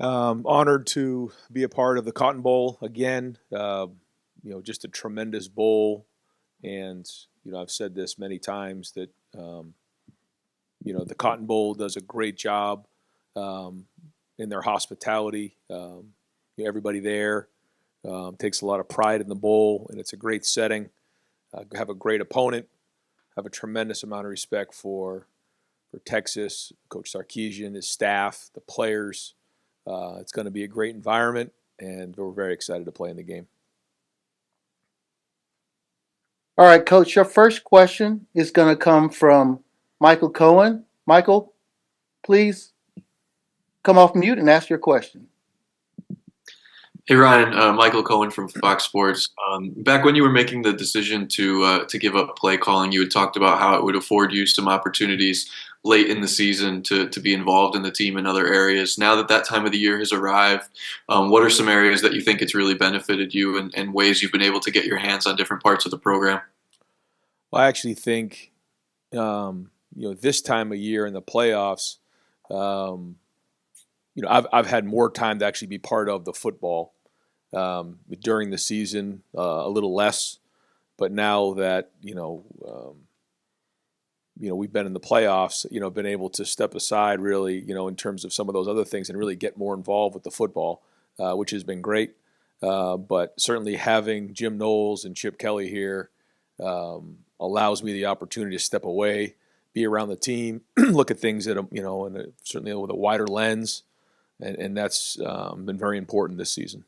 Honored to be a part of the Cotton Bowl again. Just a tremendous bowl, and I've said this many times that the Cotton Bowl does a great job in their hospitality. Everybody there takes a lot of pride in the bowl, and it's a great setting. Have a great opponent. Have a tremendous amount of respect for Texas, Coach Sarkisian, his staff, the players. It's going to be a great environment, and we're very excited to play in the game. All right, Coach, your first question is going to come from Michael Cohen. Michael, please come off mute and ask your question. Hey Ryan, Michael Cohen from Fox Sports. Back when you were making the decision to give up play calling, you had talked about how it would afford you some opportunities late in the season to be involved in the team in other areas. Now that time of the year has arrived, what are some areas that you think it's really benefited you and ways you've been able to get your hands on different parts of the program? Well, I actually think this time of year in the playoffs, I've had more time to actually be part of the football during the season, a little less. But now that we've been in the playoffs, been able to step aside really, in terms of some of those other things and really get more involved with the football, which has been great. But certainly having Jim Knowles and Chip Kelly here allows me the opportunity to step away, be around the team, look at things that certainly with a wider lens. And that's been very important this season.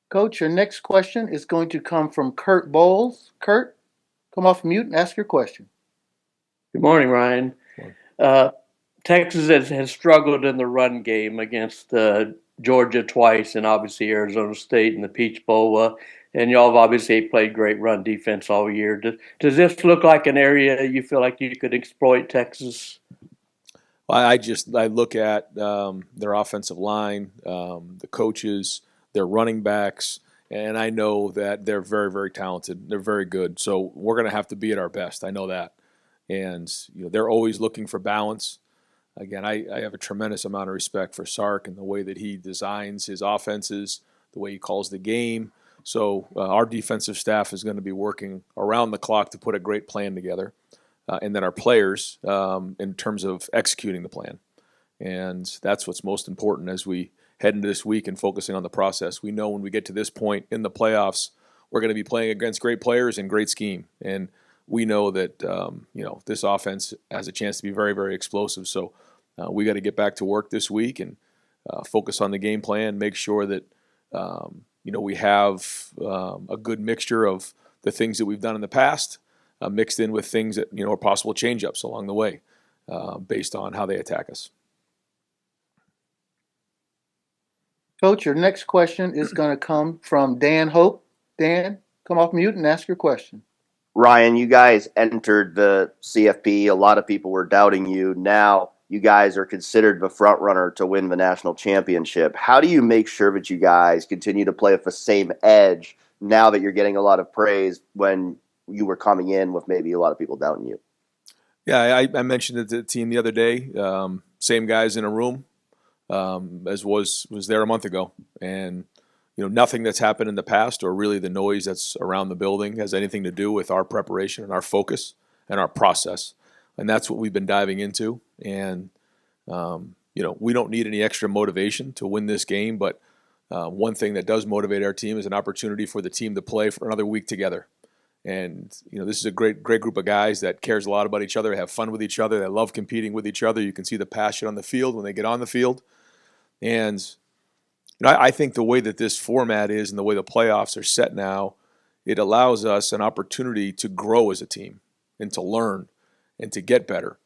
Coach, your next question is going to come from Kurt Bowles. Kurt, come off mute and ask your question. Good morning, Ryan. Texas has struggled in the run game against Georgia twice and obviously Arizona State in the Peach Bowl. And y'all have obviously played great run defense all year. Does this look like an area you feel like you could exploit Texas? I look at their offensive line, the coaches, their running backs, and I know that they're very, very talented. They're very good. So we're going to have to be at our best. I know that. And they're always looking for balance. Again, I have a tremendous amount of respect for Sark and the way that he designs his offenses, the way he calls the game. So our defensive staff is going to be working around the clock to put a great plan together. And then our players in terms of executing the plan. And that's what's most important as we head into this week and focusing on the process. We know when we get to this point in the playoffs, we're going to be playing against great players and great scheme. And we know that, this offense has a chance to be very, very explosive. So we got to get back to work this week and focus on the game plan, make sure that, we have a good mixture of the things that we've done in the past, mixed in with things that are possible change-ups along the way based on how they attack us. Coach, your next question is going to come from Dan Hope. Dan, come off mute and ask your question. Ryan, you guys entered the CFP. A lot of people were doubting you. Now you guys are considered the front runner to win the national championship. How do you make sure that you guys continue to play with the same edge now that you're getting a lot of praise when you were coming in with maybe a lot of people doubting you? Yeah, I mentioned it to the team the other day. Same guys in a room as was there a month ago. And, nothing that's happened in the past or really the noise that's around the building has anything to do with our preparation and our focus and our process. And that's what we've been diving into. And, we don't need any extra motivation to win this game. But one thing that does motivate our team is an opportunity for the team to play for another week together. And, this is a great group of guys that cares a lot about each other, have fun with each other, that love competing with each other. You can see the passion on the field when they get on the field. And, I think the way that this format is and the way the playoffs are set now, it allows us an opportunity to grow as a team and to learn and to get better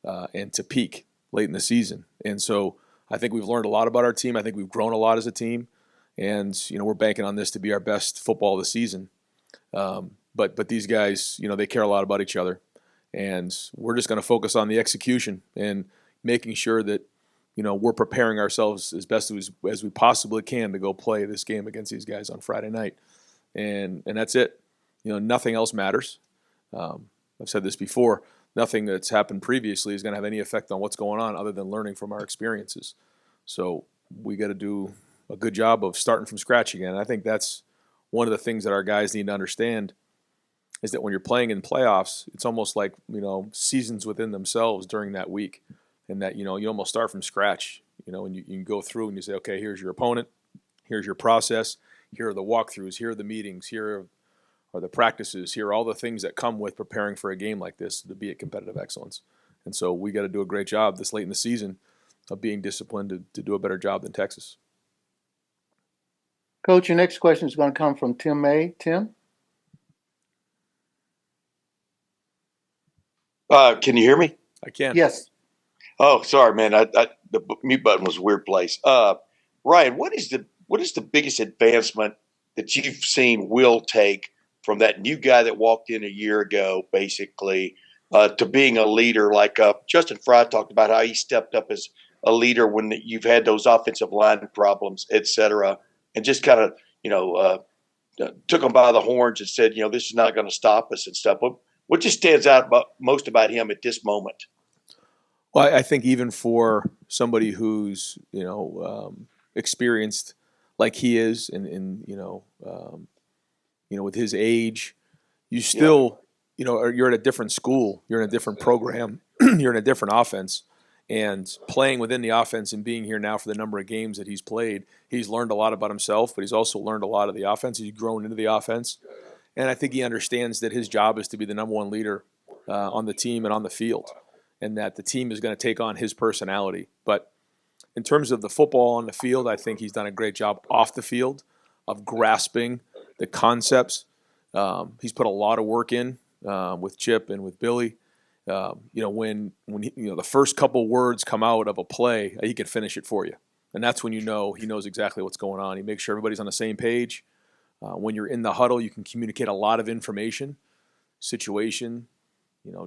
and to peak late in the season. And so I think we've learned a lot about our team. I think we've grown a lot as a team. And, we're banking on this to be our best football of the season. But these guys, they care a lot about each other. And we're just going to focus on the execution and making sure that, we're preparing ourselves as best as we possibly can to go play this game against these guys on Friday night. And that's it. Nothing else matters. I've said this before. nothing that's happened previously is going to have any effect on what's going on other than learning from our experiences. So we got to do a good job of starting from scratch again. And I think that's one of the things that our guys need to understand is that when you're playing in playoffs, it's almost like, seasons within themselves during that week. And that, you almost start from scratch, and you can go through and you say, okay, here's your opponent, here's your process, here are the walkthroughs, here are the meetings, here are the practices, here are all the things that come with preparing for a game like this to be at competitive excellence. And so we got to do a great job this late in the season of being disciplined to do a better job than Texas. Coach, your next question is going to come from Tim May. Tim? Can you hear me? I can. Yes. Oh, sorry, man. The mute button was a weird place. Ryan, what is the biggest advancement that you've seen Will take from that new guy that walked in a year ago, basically, to being a leader? Like Justin Fry talked about how he stepped up as a leader when you've had those offensive line problems, et cetera, and just kind of, took him by the horns and said, this is not going to stop us and stuff. What just stands out most about him at this moment? Well, I think even for somebody who's, experienced like he is and with his age, you still, you're at a different school, you're in a different program, you're in a different offense. And playing within the offense and being here now for the number of games that he's played, he's learned a lot about himself, but he's also learned a lot of the offense. He's grown into the offense. And I think he understands that his job is to be the number one leader on the team and on the field, and that the team is going to take on his personality. But in terms of the football on the field, I think he's done a great job off the field of grasping the concepts. He's put a lot of work in with Chip and with Billy. When the first couple words come out of a play, he can finish it for you. And that's when he knows exactly what's going on. He makes sure everybody's on the same page. When you're in the huddle, you can communicate a lot of information, situation,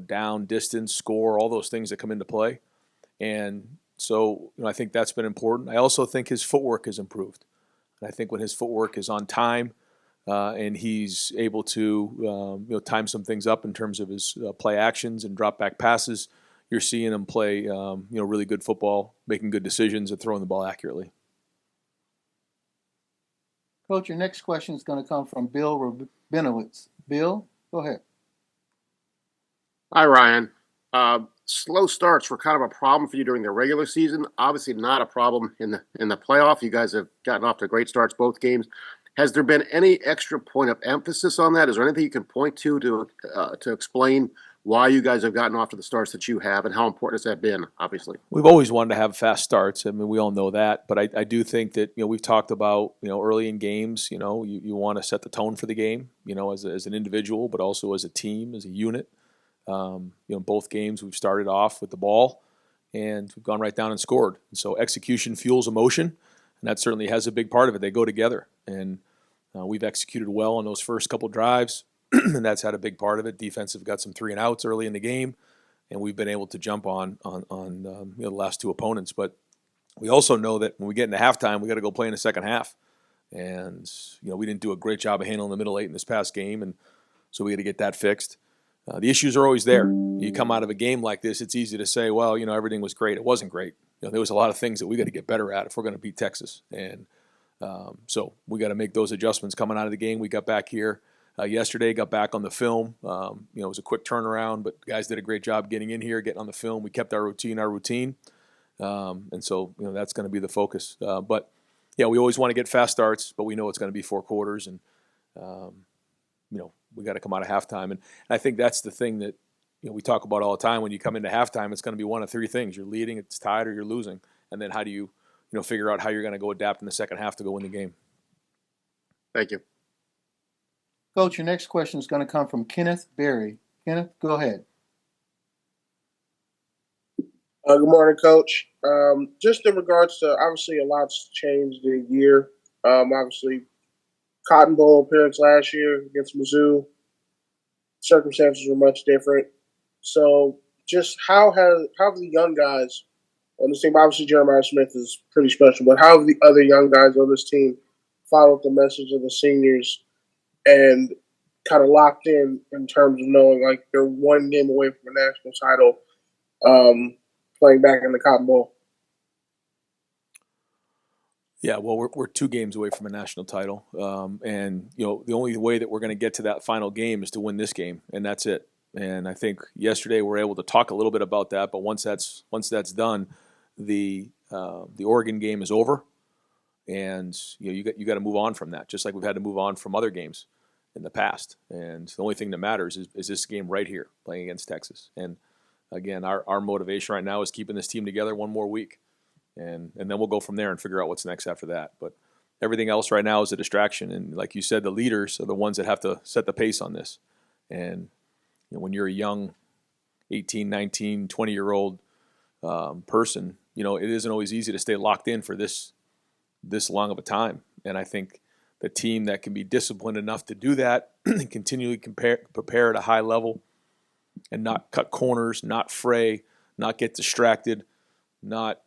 down, distance, score, all those things that come into play. And so I think that's been important. I also think his footwork has improved. And I think when his footwork is on time and he's able to time some things up in terms of his play actions and drop back passes, you're seeing him play really good football, making good decisions and throwing the ball accurately. Coach, your next question is going to come from Bill Rabinowitz. Bill, go ahead. Hi, Ryan. Slow starts were kind of a problem for you during the regular season. Obviously not a problem in the playoff. You guys have gotten off to great starts both games. Has there been any extra point of emphasis on that? Is there anything you can point to explain why you guys have gotten off to the starts that you have, and how important has that been, obviously? We've always wanted to have fast starts. I mean, we all know that. But I do think that, we've talked about, early in games, you want to set the tone for the game, as an individual, but also as a team, as a unit. Both games we've started off with the ball, and we've gone right down and scored. And so execution fuels emotion, and that certainly has a big part of it. They go together. And we've executed well on those first couple drives. And that's had a big part of it. Defense have got some 3-and-outs early in the game, and we've been able to jump on the last two opponents. But we also know that when we get into halftime, we got to go play in the second half. And we didn't do a great job of handling the middle eight in this past game, and so we got to get that fixed. The issues are always there. You come out of a game like this, it's easy to say, well, everything was great. It wasn't great. There was a lot of things that we got to get better at if we're going to beat Texas. And so we got to make those adjustments coming out of the game. We got back here yesterday, got back on the film. It was a quick turnaround, but guys did a great job getting in here, getting on the film. We kept our routine. And so, that's going to be the focus. But, we always want to get fast starts, but we know it's going to be 4 quarters. And, we got to come out of halftime. And I think that's the thing that, we talk about all the time. When you come into halftime, it's going to be one of 3 things. You're leading, it's tied, or you're losing. And then how do you, figure out how you're going to go adapt in the second half to go win the game. Thank you. Coach, your next question is going to come from Kenneth Berry. Kenneth, go ahead. Good morning, Coach. Just in regards to, obviously, a lot's changed in a year. Obviously, Cotton Bowl appearance last year against Mizzou. Circumstances were much different. So just how have the young guys on this team, obviously Jeremiah Smith is pretty special, but how have the other young guys on this team followed the message of the seniors? And kind of locked in terms of knowing like they're one game away from a national title, playing back in the Cotton Bowl? Yeah, well, we're 2 games away from a national title, and the only way that we're going to get to that final game is to win this game, and that's it. And I think yesterday we were able to talk a little bit about that, but once that's done, the Oregon game is over, and you got to move on from that, just like we've had to move on from other games in the past. And the only thing that matters is this game right here, playing against Texas. And again, our motivation right now is keeping this team together one more week. And then we'll go from there and figure out what's next after that. But everything else right now is a distraction. And like you said, the leaders are the ones that have to set the pace on this. And when you're a young 18, 19, 20-year-old person, it isn't always easy to stay locked in for this long of a time. And I think the team that can be disciplined enough to do that and continually prepare at a high level and not cut corners, not fray, not get distracted, not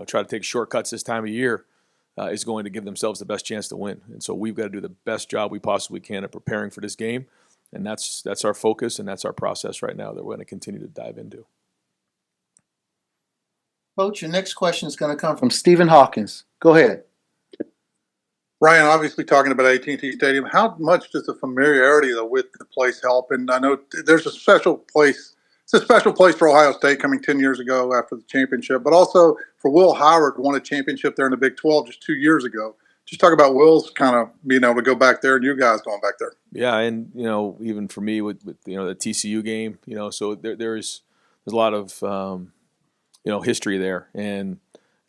try to take shortcuts this time of year is going to give themselves the best chance to win. And so we've got to do the best job we possibly can at preparing for this game, and that's our focus and that's our process right now that we're going to continue to dive into. Coach, your next question is going to come from Stephen Hawkins. Go ahead. Ryan, obviously talking about AT&T Stadium, how much does the familiarity with the place help? And I know there's a special place. It's a special place for Ohio State coming 10 years ago after the championship, but also for Will Howard, won a championship there in the Big 12 just 2 years ago. Just talk about Will's kind of being able to go back there and you guys going back there. Yeah, and even for me with the TCU game, so there's a lot of history there, and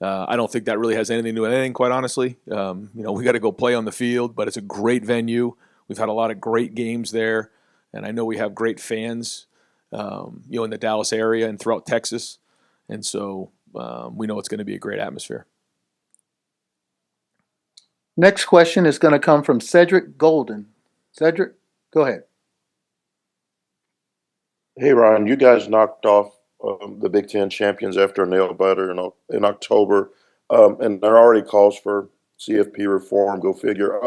I don't think that really has anything to do with anything, quite honestly. We got to go play on the field, but it's a great venue. We've had a lot of great games there, and I know we have great fans. In the Dallas area and throughout Texas. And so we know it's going to be a great atmosphere. Next question is going to come from Cedric Golden. Cedric, go ahead. Hey, Ryan, you guys knocked off the Big Ten champions after a nail-biter in October, and there are already calls for CFP reform, go figure.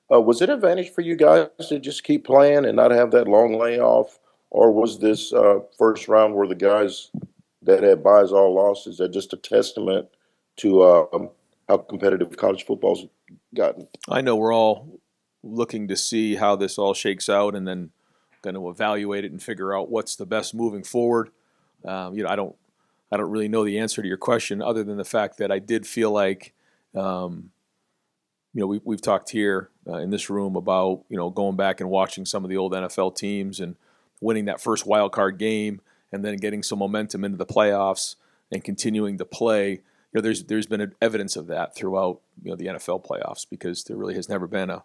Was it an advantage for you guys to just keep playing and not have that long layoff? Or was this first round where the guys that had buys all lost, is that just a testament to how competitive college football's gotten? I know we're all looking to see how this all shakes out and then going to evaluate it and figure out what's the best moving forward. I don't really know the answer to your question other than the fact that I did feel like, we've talked here in this room about, going back and watching some of the old NFL teams and winning that first wild card game and then getting some momentum into the playoffs and continuing to play. There's been evidence of that throughout the NFL playoffs because there really has never been a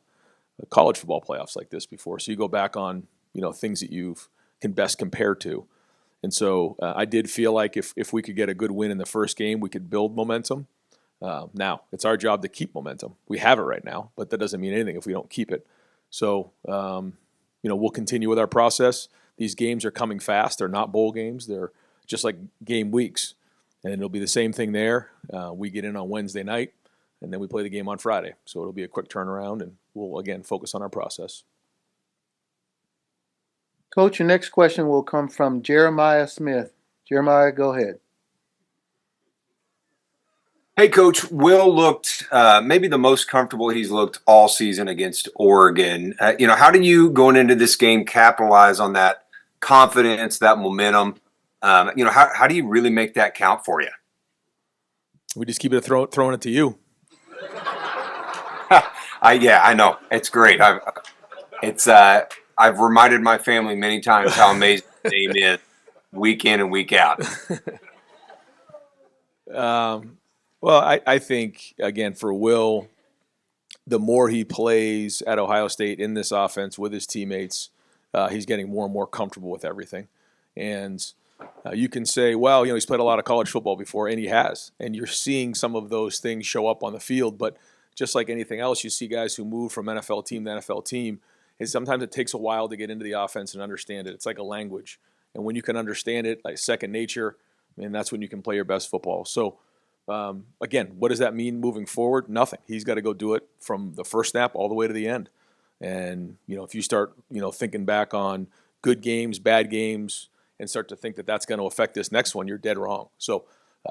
college football playoffs like this before. So you go back on things that you can best compare to. And so I did feel like if we could get a good win in the first game, we could build momentum. Now it's our job to keep momentum. We have it right now, but that doesn't mean anything if we don't keep it. So we'll continue with our process. These games are coming fast. They're not bowl games. They're just like game weeks. And it'll be the same thing there. We get in on Wednesday night, and then we play the game on Friday. So it'll be a quick turnaround, and we'll, again, focus on our process. Coach, your next question will come from Jeremiah Smith. Jeremiah, go ahead. Hey, Coach. Will looked maybe the most comfortable he's looked all season against Oregon. How do you, going into this game, capitalize on that confidence, that momentum? How do you really make that count for you? We just keep it throwing it to you. I know. It's great. I've reminded my family many times how amazing the game is week in and week out. Well, I think, again, for Will, the more he plays at Ohio State in this offense with his teammates, he's getting more and more comfortable with everything. And you can say, well, he's played a lot of college football before, and he has. And you're seeing some of those things show up on the field. But just like anything else, you see guys who move from NFL team to NFL team. And sometimes it takes a while to get into the offense and understand it. It's like a language. And when you can understand it, like second nature, that's when you can play your best football. So, again, what does that mean moving forward? Nothing. He's got to go do it from the first snap all the way to the end. And, if you start, thinking back on good games, bad games, and start to think that that's going to affect this next one, you're dead wrong. So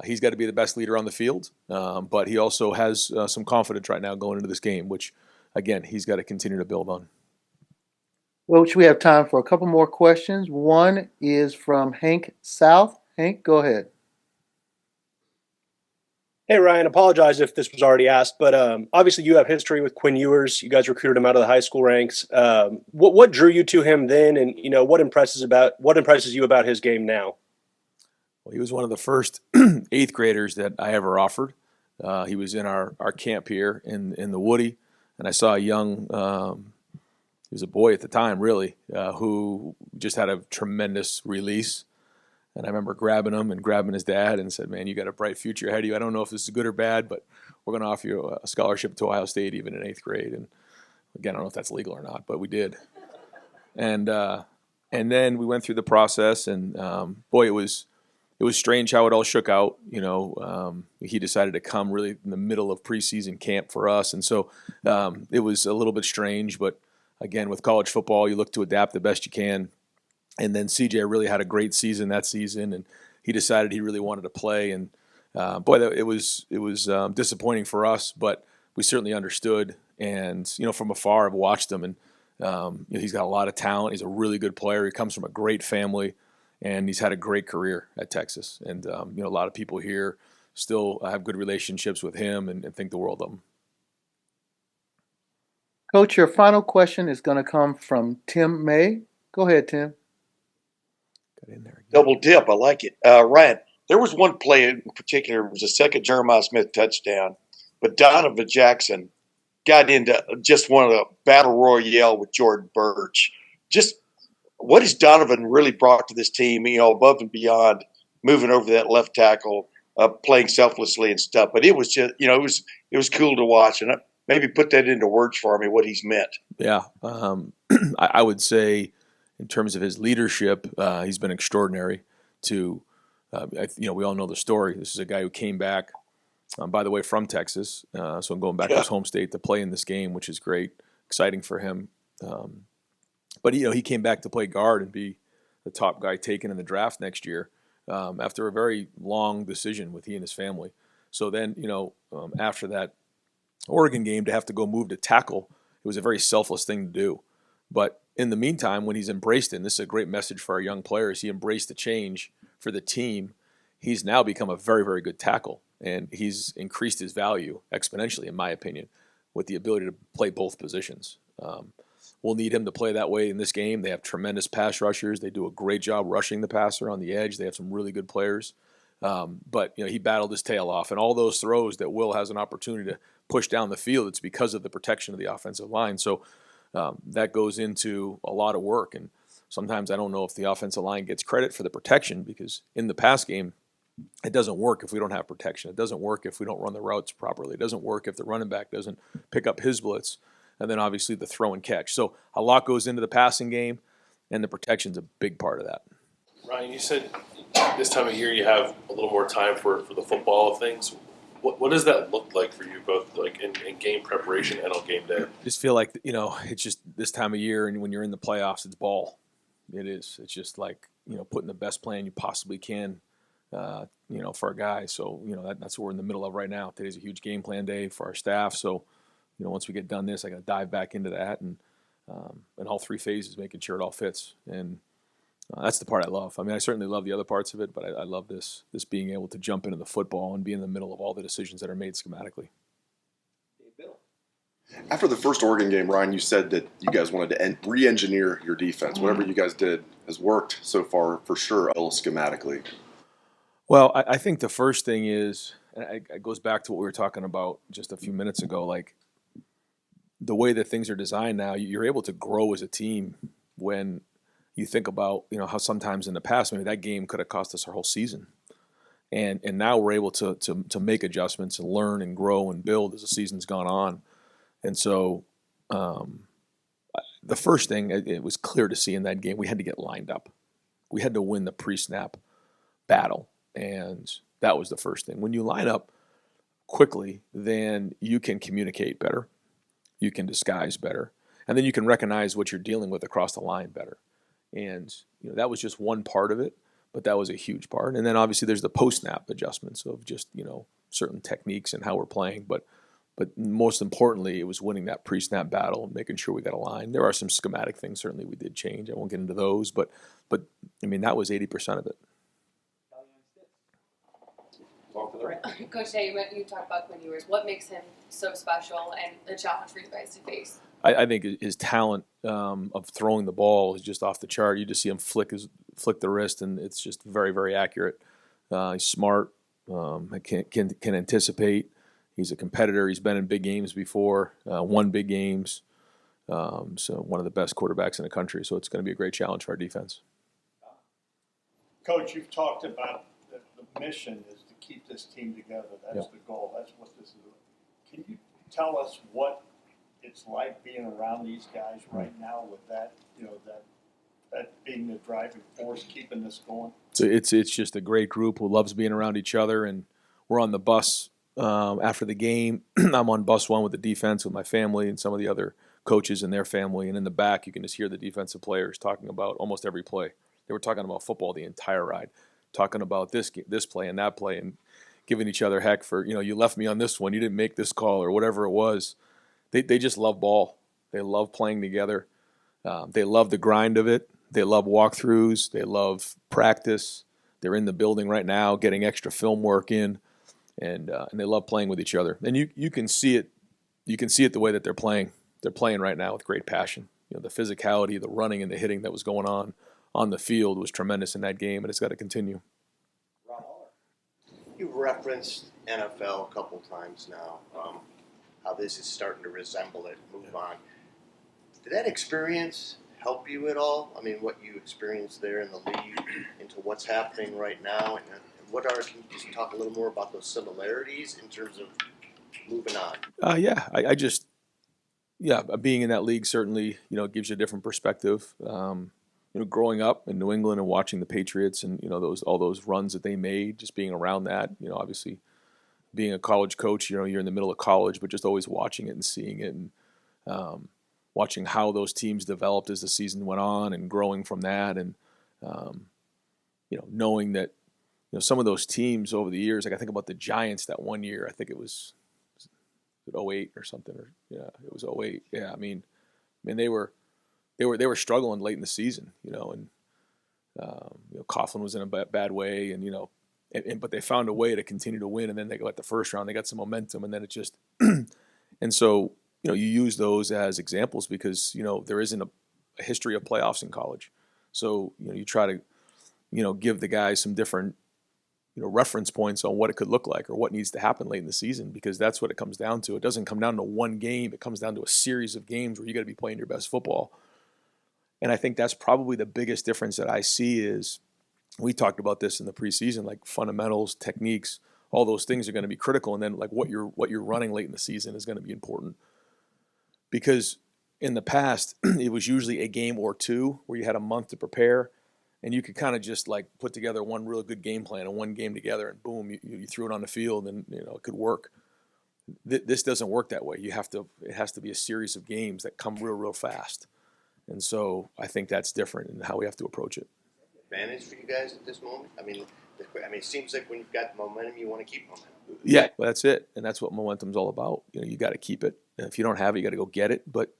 he's got to be the best leader on the field, but he also has some confidence right now going into this game, which, again, he's got to continue to build on. Coach, we have time for a couple more questions. One is from Hank South. Hank, go ahead. Hey, Ryan, apologize if this was already asked, but obviously you have history with Quinn Ewers. You guys recruited him out of the high school ranks. What drew you to him then, and what impresses you about his game now? Well, he was one of the first 8th graders that I ever offered. He was in our camp here in the Woody, and I saw a young, he was a boy at the time, really, who just had a tremendous release. And I remember grabbing him and grabbing his dad and said, man, you got a bright future ahead of you. I don't know if this is good or bad, but we're going to offer you a scholarship to Ohio State even in 8th grade. And again, I don't know if that's legal or not, but we did. And then we went through the process, and boy, it was strange how it all shook out. He decided to come really in the middle of preseason camp for us. And so it was a little bit strange, but again, with college football, you look to adapt the best you can. And then CJ really had a great season that season, and he decided he really wanted to play. And boy, it was disappointing for us, but we certainly understood. And from afar, I've watched him, and he's got a lot of talent. He's a really good player. He comes from a great family, and he's had a great career at Texas. And a lot of people here still have good relationships with him and think the world of him. Coach, your final question is going to come from Tim May. Go ahead, Tim. In there. Double dip. I like it. Ryan, there was one play in particular. It was a second Jeremiah Smith touchdown, but Donovan Jackson got into just one of the battle royale with Jordan Burch. Just what has Donovan really brought to this team, above and beyond moving over that left tackle, playing selflessly and stuff. But it was just, it was cool to watch. And maybe put that into words for me, what he's meant. Yeah. I would say, in terms of his leadership, he's been extraordinary. We all know the story. This is a guy who came back, by the way, from Texas. So I'm going back to his home state to play in this game, which is great, exciting for him. But he came back to play guard and be the top guy taken in the draft next year after a very long decision with he and his family. So then, after that Oregon game, to have to go move to tackle, it was a very selfless thing to do. But in the meantime, when he's embraced it, and this is a great message for our young players, he embraced the change for the team. He's now become a very, very good tackle, and he's increased his value exponentially, in my opinion, with the ability to play both positions. We'll need him to play that way in this game. They have tremendous pass rushers. They do a great job rushing the passer on the edge. They have some really good players. But he battled his tail off, and all those throws that Will has an opportunity to push down the field, it's because of the protection of the offensive line. So that goes into a lot of work, and sometimes I don't know if the offensive line gets credit for the protection, because in the pass game, it doesn't work if we don't have protection. It doesn't work if we don't run the routes properly. It doesn't work if the running back doesn't pick up his blitz, and then obviously the throw and catch. So a lot goes into the passing game, and the protection's a big part of that. Ryan, you said this time of year you have a little more time for the football of things. What does that look like for you, both like in game preparation and on game day? Just feel like, it's just this time of year, and when you're in the playoffs, it's ball. It is. It's just like, putting the best plan you possibly can, for a guy. So, that's what we're in the middle of right now. Today's a huge game plan day for our staff. So, once we get done this, I got to dive back into that and in all 3 phases, making sure it all fits. And that's the part I love. I mean, I certainly love the other parts of it, but I love this being able to jump into the football and be in the middle of all the decisions that are made schematically. After the first Oregon game, Ryan, you said that you guys wanted to re-engineer your defense. Whatever you guys did has worked so far, for sure, schematically. Well, I think the first thing is, and it goes back to what we were talking about just a few minutes ago, like the way that things are designed now, you're able to grow as a team when you think about, how sometimes in the past, maybe that game could have cost us our whole season. And now we're able to make adjustments and learn and grow and build as the season's gone on. And so the first thing, it was clear to see in that game, we had to get lined up. We had to win the pre-snap battle. And that was the first thing. When you line up quickly, then you can communicate better. You can disguise better. and then you can recognize what you're dealing with across the line better. And that was just one part of it, but that was a huge part. And then obviously there's the post-snap adjustments of just certain techniques and how we're playing, but most importantly, it was winning that pre-snap battle and making sure we got aligned. There are some schematic things certainly we did change. I won't get into those, but I mean that was 80% of it. Coach Day, you talked about Quinn Ewers. What makes him so special and a challenge for you guys to face? I think his talent of throwing the ball is just off the chart. You just see him flick the wrist, and it's just very, very accurate. He's smart, can anticipate. He's a competitor. He's been in big games before, won big games. So one of the best quarterbacks in the country. So it's going to be a great challenge for our defense. Coach, you've talked about the mission is to keep this team together. That's the goal. That's what this is. Can you tell us what it's like being around these guys right now with that, that being the driving force, keeping this going? So it's just a great group who loves being around each other, and we're on the bus after the game. I'm on bus one with the defense with my family and some of the other coaches and their family, and in the back you can just hear the defensive players talking about almost every play. They were talking about football the entire ride, talking about this play and that play, and giving each other heck for you left me on this one, you didn't make this call or whatever it was. They just love ball. They love playing together. They love the grind of it. They love walkthroughs. They love practice. They're in the building right now getting extra film work in, and they love playing with each other. And you can see it. You can see it the way that they're playing. They're playing right now with great passion. The physicality, the running, and the hitting that was going on the field was tremendous in that game, and it's got to continue. You've referenced NFL a couple times now. How this is starting to resemble it, move on. Did that experience help you at all? I mean, what you experienced there in the league into what's happening right now, and can you just talk a little more about those similarities in terms of moving on? Being in that league certainly, gives you a different perspective. Growing up in New England and watching the Patriots and, all those runs that they made, just being around that, obviously being a college coach, you're in the middle of college, but just always watching it and seeing it and watching how those teams developed as the season went on and growing from that. And, knowing that, some of those teams over the years, like I think about the Giants that one year, I think it was 08 or something, it was 08. Yeah. I mean, they were struggling late in the season, and Coughlin was in a bad way, and but they found a way to continue to win, and then they got the first round, they got some momentum, and then it just, and so you use those as examples because there isn't a history of playoffs in college, so you try to give the guys some different reference points on what it could look like or what needs to happen late in the season, because that's what it comes down to. It doesn't come down to one game; it comes down to a series of games where you got to be playing your best football. And I think that's probably the biggest difference that I see is, we talked about this in the preseason, like fundamentals, techniques, all those things are going to be critical. And then like what you're running late in the season is going to be important. Because in the past, it was usually a game or two where you had a month to prepare and you could kind of just like put together one real good game plan and one game together and boom, you threw it on the field and it could work. This doesn't work that way. It has to be a series of games that come real fast. And so I think that's different in how we have to approach it. Advantage for you guys at this moment? I mean, it seems like when you've got momentum, you want to keep momentum. Yeah, well, that's it, and that's what momentum's all about. You got to keep it. And if you don't have it, you got to go get it. But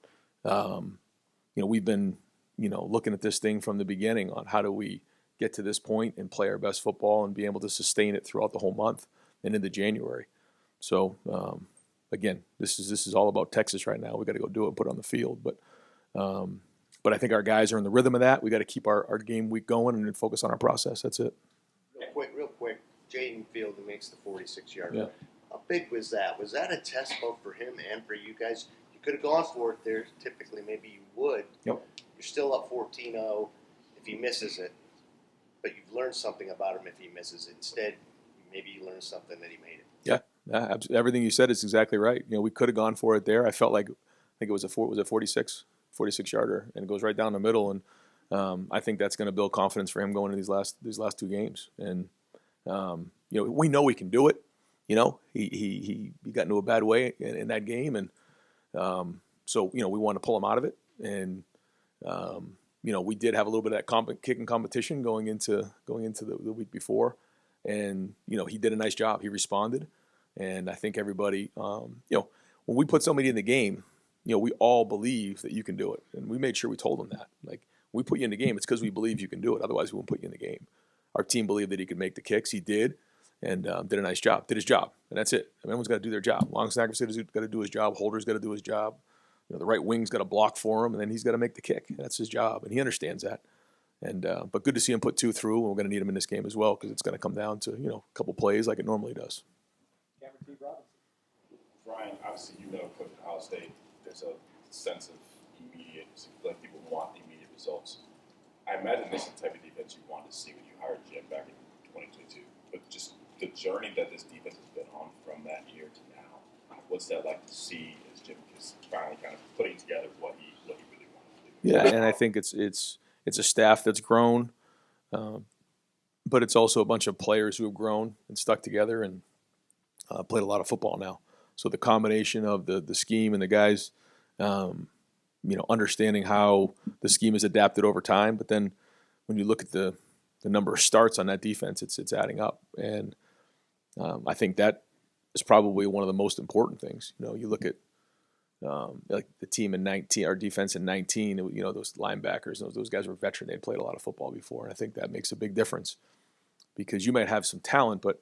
we've been looking at this thing from the beginning on how do we get to this point and play our best football and be able to sustain it throughout the whole month and into January. So again, this is all about Texas right now. We got to go do it and put it on the field, but I think our guys are in the rhythm of that. We got to keep our game week going and then focus on our process. That's it. Real quick, Jaden Field, who makes the 46-yarder. Yeah. How big was that? Was that a test both for him and for you guys? You could have gone for it there. Typically, maybe you would. Yep. You're still up 14-0 if he misses it, but you've learned something about him if he misses it. Instead, maybe you learned something that he made it. Yeah, everything you said is exactly right. We could have gone for it there. I felt like, I think it was a 46-yarder, and it goes right down the middle. And I think that's going to build confidence for him going into these last two games. And we know he can do it. He got into a bad way in that game, and So, we wanted to pull him out of it. And, we did have a little bit of that kicking competition going into the week before. And, he did a nice job. He responded. And I think everybody, when we put somebody in the game, we all believe that you can do it. And we made sure we told them that. Like, we put you in the game, it's because we believe you can do it. Otherwise, we wouldn't put you in the game. Our team believed that he could make the kicks. He did, and did a nice job. Did his job, and that's it. Everyone's got to do their job. Long snapper's got to do his job. Holder's got to do his job. The right wing's got to block for him, and then he's got to make the kick. That's his job, and he understands that. And but good to see him put 2 through, and we're going to need him in this game as well because it's going to come down to a couple plays like it normally does. Ryan, obviously Coach at Ohio State. There's a sense of immediate, like people want immediate results. I imagine this is the type of defense you wanted to see when you hired Jim back in 2022. But just the journey that this defense has been on from that year to now, what's that like to see as Jim is finally kind of putting together what he really wanted to do? Yeah, and I think it's a staff that's grown, but it's also a bunch of players who have grown and stuck together and played a lot of football now. So the combination of the scheme and the guys, understanding how the scheme is adapted over time. But then when you look at the number of starts on that defense, it's adding up. And I think that is probably one of the most important things. You look at like the team in 19, our defense in 19, those linebackers, those guys were veteran. They'd played a lot of football before. And I think that makes a big difference because you might have some talent, but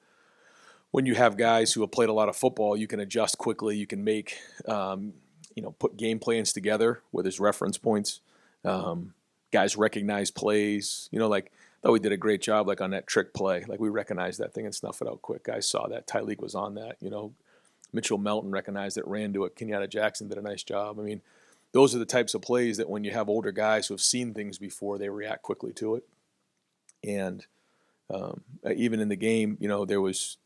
when you have guys who have played a lot of football, you can adjust quickly. You can make, put game plans together where there's reference points. Guys recognize plays. I thought we did a great job, like on that trick play. Like we recognized that thing and snuff it out quick. Guys saw that. Tyleek was on that. Mitchell Melton recognized it, ran to it. Kenyatta Jackson did a nice job. I mean, those are the types of plays that when you have older guys who have seen things before, they react quickly to it. And even in the game, there was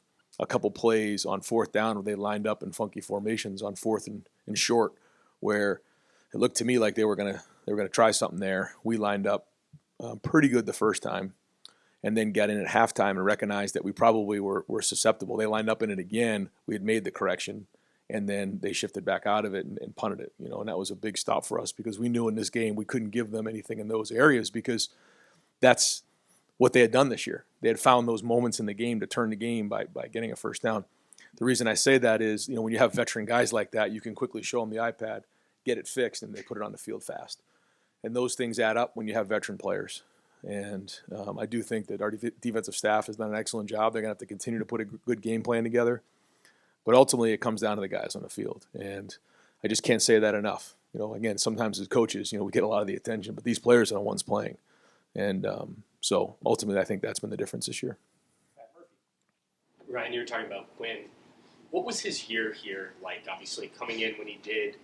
a couple plays on 4th down where they lined up in funky formations on 4th and short, where it looked to me like they were gonna try something there. We lined up pretty good the first time, and then got in at halftime and recognized that we probably were susceptible. They lined up in it again. We had made the correction, and then they shifted back out of it and punted it. And that was a big stop for us because we knew in this game we couldn't give them anything in those areas because that's what they had done this year. They had found those moments in the game to turn the game by getting a first down. The reason I say that is, when you have veteran guys like that, you can quickly show them the iPad, get it fixed, and they put it on the field fast. And those things add up when you have veteran players. And I do think that our defensive staff has done an excellent job. They're going to have to continue to put a good game plan together. But ultimately, it comes down to the guys on the field. And I just can't say that enough. Again, sometimes as coaches, we get a lot of the attention, but these players are the ones playing. And so ultimately, I think that's been the difference this year. Ryan, you were talking about Quinn. What was his year here like? Obviously, coming in when he did,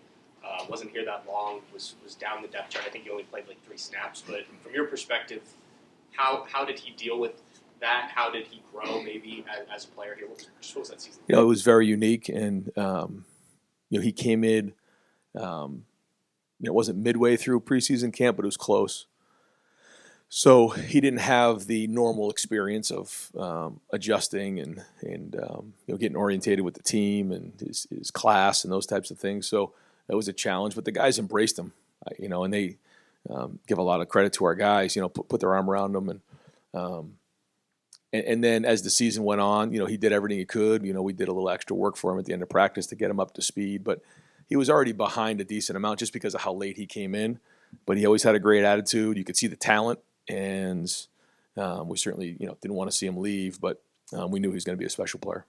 wasn't here that long, was down the depth chart. I think he only played like 3 snaps. But from your perspective, how did he deal with that? How did he grow maybe as a player here? What was that season? It was very unique, and he came in. It wasn't midway through preseason camp, but it was close. So he didn't have the normal experience of adjusting and getting orientated with the team and his class and those types of things. So that was a challenge, but the guys embraced him, and they give a lot of credit to our guys, put their arm around them. And then as the season went on, he did everything he could. We did a little extra work for him at the end of practice to get him up to speed, but he was already behind a decent amount just because of how late he came in. But he always had a great attitude. You could see the talent. And we certainly, didn't want to see him leave, but we knew he was going to be a special player.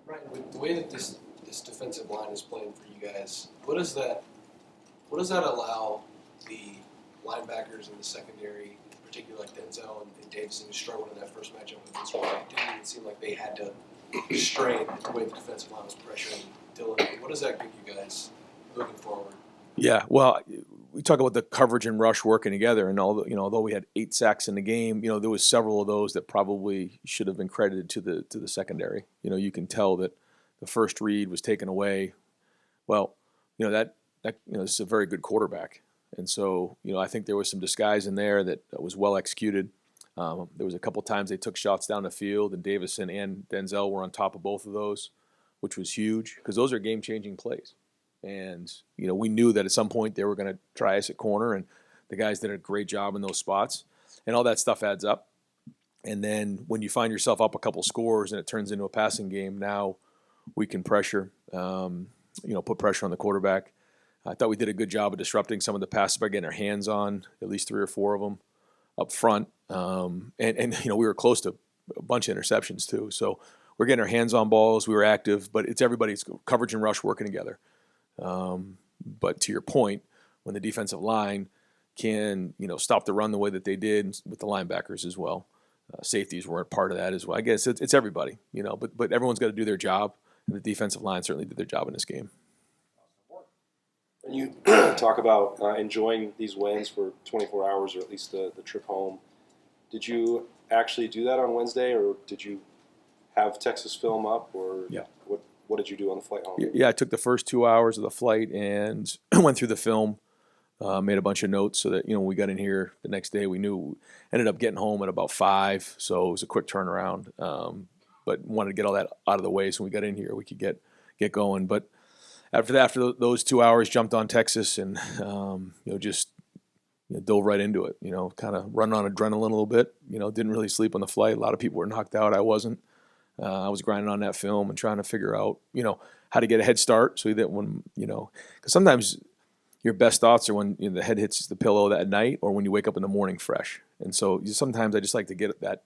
Right, with the way that this defensive line is playing for you guys, what does that allow the linebackers in the secondary, particularly like Denzel and Davison, who struggled in that first matchup against Ryan? It didn't even seem like they had to strain the way the defensive line was pressuring Dylan. What does that give you guys looking forward? Yeah, well, we talk about the coverage and rush working together, and although we had 8 sacks in the game, there was several of those that probably should have been credited to the secondary. You can tell that the first read was taken away. Well, that this is a very good quarterback, and so I think there was some disguise in there that was well executed. There was a couple times they took shots down the field, and Davison and Denzel were on top of both of those. which was huge because those are game-changing plays. And, we knew that at some point they were going to try us at corner, and the guys did a great job in those spots. And all that stuff adds up. And then when you find yourself up a couple scores and it turns into a passing game, now we can pressure, put pressure on the quarterback. I thought we did a good job of disrupting some of the passes by getting our hands on at least 3 or 4 of them up front. And we were close to a bunch of interceptions too. So we're getting our hands on balls. We were active, but it's everybody's coverage and rush working together. But to your point, when the defensive line can, stop the run the way that they did with the linebackers as well, safeties weren't part of that as well. I guess it's everybody, but everyone's got to do their job, and the defensive line certainly did their job in this game. When you talk about enjoying these wins for 24 hours or at least the trip home, did you actually do that on Wednesday, or did you have Texas film up, or what did you do on the flight home? Yeah, I took the first 2 hours of the flight and went through the film, made a bunch of notes so that, when we got in here the next day, we ended up getting home at about 5, so it was a quick turnaround. But wanted to get all that out of the way so when we got in here we could get going. But after those 2 hours, jumped on Texas and dove right into it. Kind of run on adrenaline a little bit. Didn't really sleep on the flight. A lot of people were knocked out. I wasn't. I was grinding on that film and trying to figure out, how to get a head start so that when, because sometimes your best thoughts are when the head hits the pillow that night or when you wake up in the morning fresh. And so sometimes I just like to get that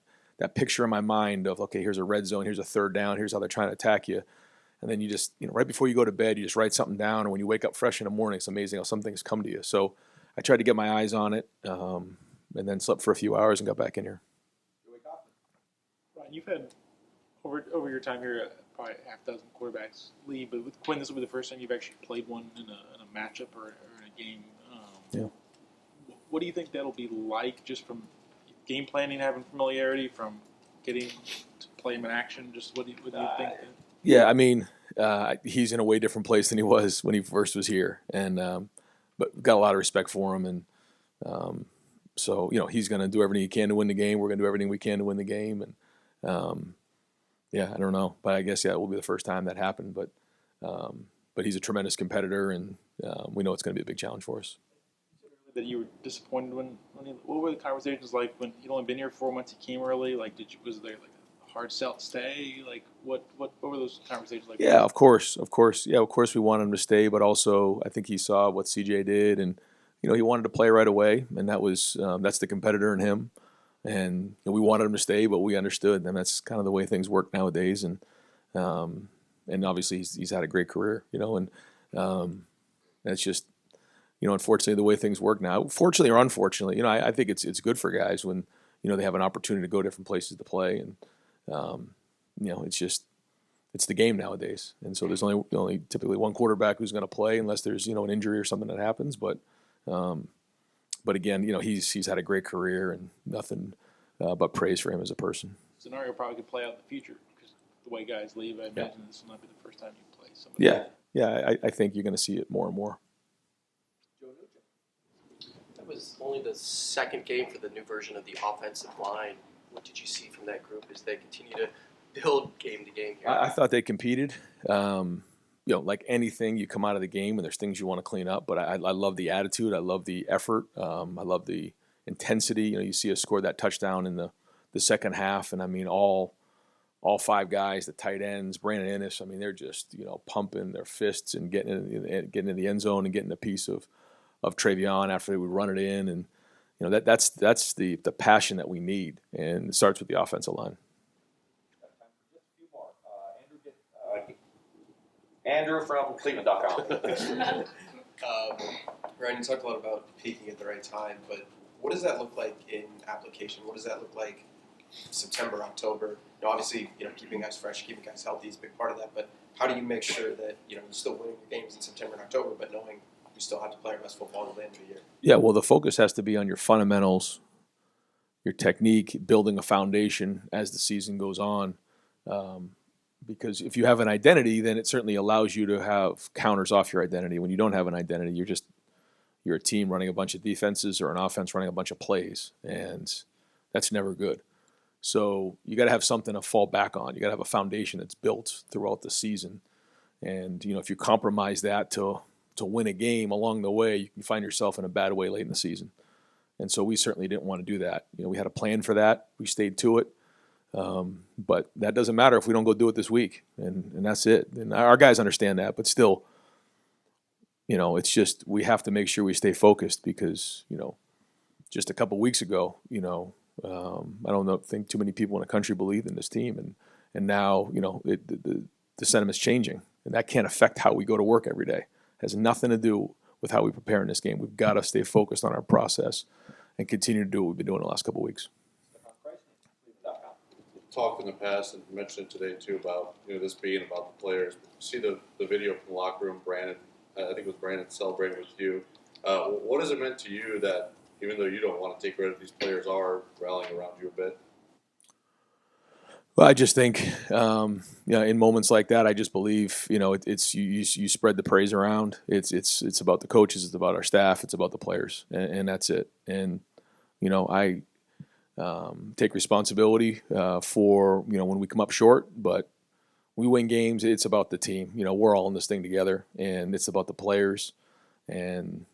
picture in my mind of, okay, here's a red zone, here's a third down, here's how they're trying to attack you. And then you just, right before you go to bed, you just write something down. And when you wake up fresh in the morning, it's amazing how some things come to you. So I tried to get my eyes on it and then slept for a few hours and got back in here. Ryan, you've had over your time here, probably half a dozen quarterbacks leave, but with Quinn, this will be the first time you've actually played one in a matchup or in a game. What do you think that'll be like, just from game planning, having familiarity, from getting to play him in action? Just what do you think? Yeah, I mean, he's in a way different place than he was when he first was here, and but got a lot of respect for him, and so he's going to do everything he can to win the game. We're going to do everything we can to win the game, and I don't know, but I guess it will be the first time that happened. But he's a tremendous competitor, and we know it's going to be a big challenge for us. That you were disappointed what were the conversations like when he'd only been here 4 months? He came early. Like, was there like a hard sell to stay? Like, what were those conversations like? Yeah, of course. Yeah, of course we wanted him to stay, but also I think he saw what CJ did, and he wanted to play right away, and that's the competitor in him. And we wanted him to stay, but we understood, and that's kind of the way things work nowadays. And obviously he's had a great career, and it's just, unfortunately the way things work now. Fortunately or unfortunately, I think it's good for guys when they have an opportunity to go different places to play, and it's the game nowadays. And so there's only typically one quarterback who's going to play unless there's an injury or something that happens. But again, he's had a great career and nothing but praise for him as a person. Scenario probably could play out in the future because the way guys leave, I imagine this will not be the first time you play somebody. Yeah. I think you're going to see it more and more. That was only the second game for the new version of the offensive line. What did you see from that group as they continue to build game to game here? I thought they competed. Like anything, you come out of the game and there's things you want to clean up. But I love the attitude. I love the effort. I love the intensity. You see us score that touchdown in the second half, and I mean all 5 guys, the tight ends, Brandon Ennis. I mean they're just pumping their fists and getting in the end zone and getting a piece of Travion after they would run it in, and that's the passion that we need, and it starts with the offensive line. Andrew from Cleveland.com. Ryan, you talked a lot about peaking at the right time, but what does that look like in application? What does that look like September, October? Obviously, keeping guys fresh, keeping guys healthy is a big part of that, but how do you make sure that, you're still winning your games in September and October, but knowing you still have to play our best football at the end of the year? Yeah, well, the focus has to be on your fundamentals, your technique, building a foundation as the season goes on. Because if you have an identity, then it certainly allows you to have counters off your identity. When you don't have an identity, you're a team running a bunch of defenses or an offense running a bunch of plays, and that's never good. So you got to have something to fall back on. You got to have a foundation that's built throughout the season. And, if you compromise that to win a game along the way, you can find yourself in a bad way late in the season. And so we certainly didn't want to do that. We had a plan for that. We stayed to it. But that doesn't matter if we don't go do it this week. And that's it. And our guys understand that. But still, it's just we have to make sure we stay focused because, just a couple weeks ago, I don't think too many people in the country believed in this team. And now, the sentiment's changing. And that can't affect how we go to work every day. It has nothing to do with how we prepare in this game. We've got to stay focused on our process and continue to do what we've been doing the last couple of weeks. Talked in the past and mentioned it today too about this being about the players. See the video from the locker room, Brandon. I think it was Brandon celebrating with you. What has it meant to you that even though you don't want to take credit, these players are rallying around you a bit? Well, I just think, in moments like that, I just believe, it's you spread the praise around. It's about the coaches, it's about our staff, it's about the players, and that's it. And I take responsibility for when we come up short, but we win games. It's about the team. We're all in this thing together, and it's about the players. And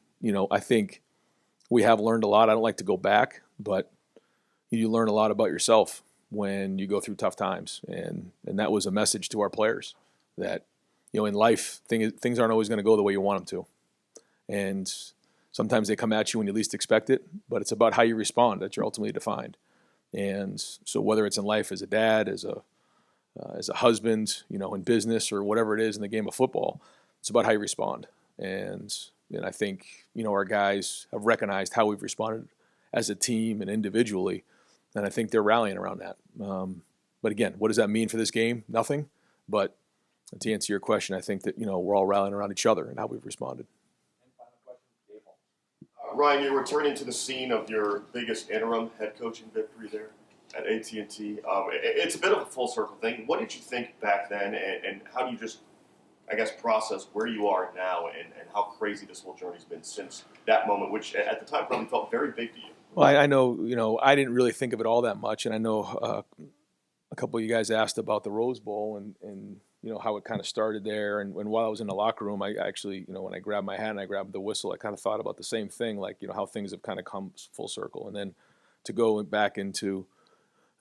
I think we have learned a lot. I don't like to go back, but you learn a lot about yourself when you go through tough times. And that was a message to our players that, in life, things aren't always going to go the way you want them to. And sometimes they come at you when you least expect it, but it's about how you respond that you're ultimately defined. And so whether it's in life as a dad, as a husband, in business or whatever it is in the game of football, it's about how you respond. And I think, our guys have recognized how we've responded as a team and individually. And I think they're rallying around that. But again, what does that mean for this game? Nothing. But to answer your question, I think that, we're all rallying around each other and how we've responded. Ryan, you're returning to the scene of your biggest interim head coaching victory there at AT&T. It's a bit of a full circle thing. What did you think back then, and how do you just, process where you are now and how crazy this whole journey's been since that moment, which at the time probably felt very big to you? Well, I know, I didn't really think of it all that much, and I know a couple of you guys asked about the Rose Bowl and how it kind of started there. And while I was in the locker room, I actually, when I grabbed my hat and I grabbed the whistle, I kind of thought about the same thing, like, how things have kind of come full circle. And then to go back into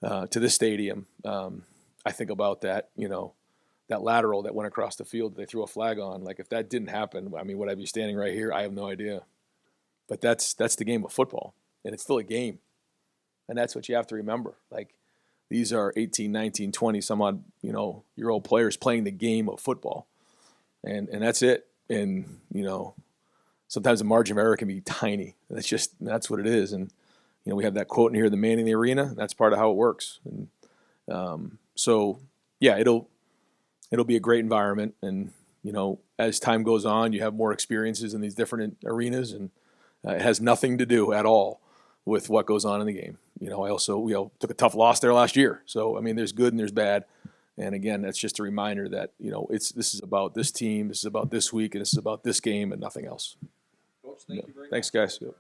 to this stadium, I think about that, that lateral that went across the field that they threw a flag on. Like, if that didn't happen, would I be standing right here? I have no idea. But that's the game of football. And it's still a game. And that's what you have to remember. Like, these are 18, 19, 20 some odd, year old players playing the game of football. And that's it. And, sometimes the margin of error can be tiny. That's what it is. And, we have that quote in here, the man in the arena. That's part of how it works. And so, yeah, it'll be a great environment. And, as time goes on, you have more experiences in these different arenas. And it has nothing to do at all with what goes on in the game. We took a tough loss there last year. So, there's good and there's bad. And again, that's just a reminder that, this is about this team, this is about this week, and this is about this game and nothing else. Coach, thank you very much. Thanks, guys. Yep.